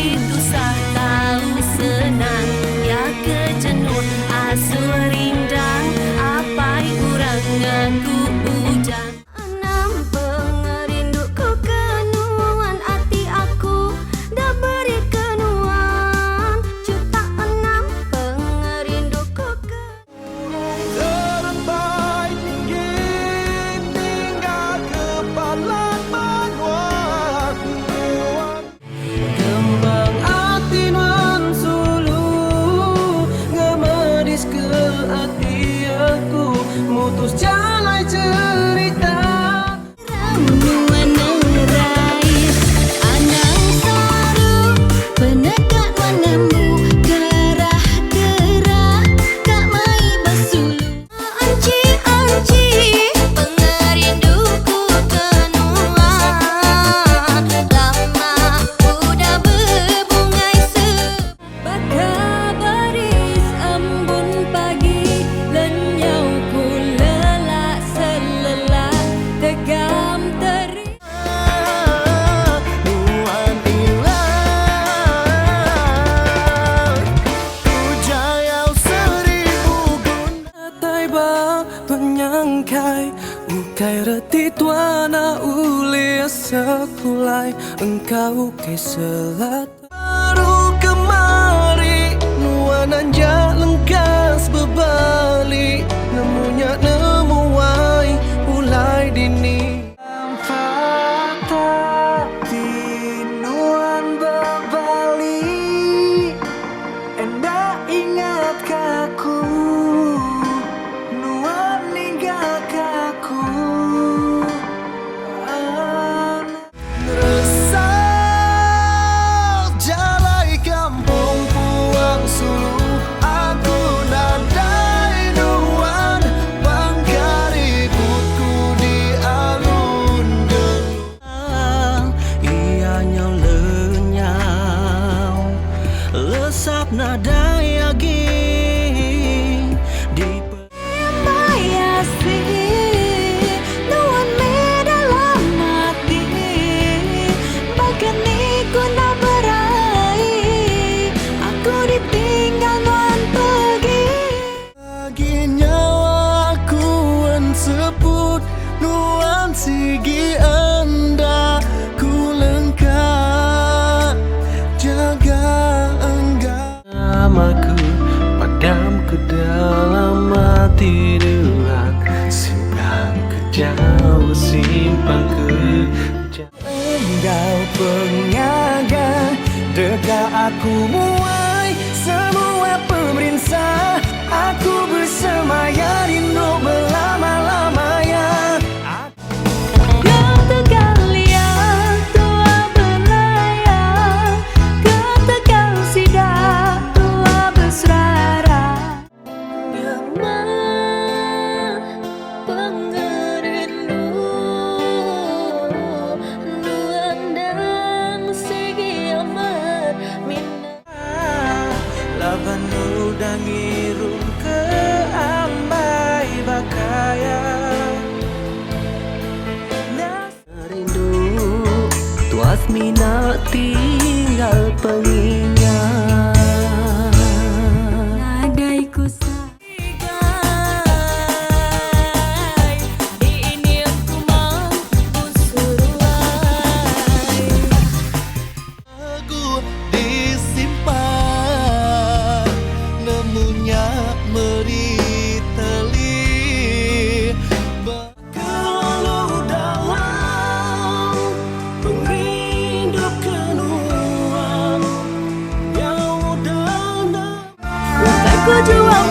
itu sah, tahu senang ya kejenuh asuh rindang apai urang ngaku ujang. Enam pengerinduku kenuan hati aku dah beri kenuan. Juta enam pengerinduku Terbaik tinggi tinggal kepala manuat. Kembang hati nuan sulu ngemedis ke hati aku mutus jalan cerita. Ramuan nerais anang saru penekat wanemu gerah-gerah kak mai basulu. Anci pengerinduku kenuan lama udah berbungai Baka baris embun pagi lenyau ku lelak selelak tegam teri. Nuan hilang Ujayau seribu guna Taiba penyangkai Ukai reti tuana ulia sekulai Engkau ke selatan Baru kemari Nuan anja lengkas berbalik Nemunya nemuai Mulai dini Tapi Nuan berbalik Enda ingat kaku Nuan ninggal kaku Resah jalai kampung puang sulu Aku nadai Nuan Bangkari putku di alun-alun Ianya lenyau Lesap nadai aging di Mayasi nuan me dalam hati bahkan iku nak berai aku ditinggal nuan pergi. Lagi nyawa aku sebut Nuan sigi anda ku lengkap jaga enggak namaku padam ke dalam hati Nuan simpan ke jauh simpan ke jauh engkau pengaga dekat aku muai semua pemerintah aku bersemaya rindu berlama-lamanya. Kata kalian tua belayar, kata kau sidak tua berserara. Lemah pengerindu, nuan dan segi amat minat. Laban udang irung ke ambai bakaya rindu tuas mina tinggal pengingat Nadaiku lagu disimpan nemunya meriteli bakal dalam perindu kenuan yang udah ku jual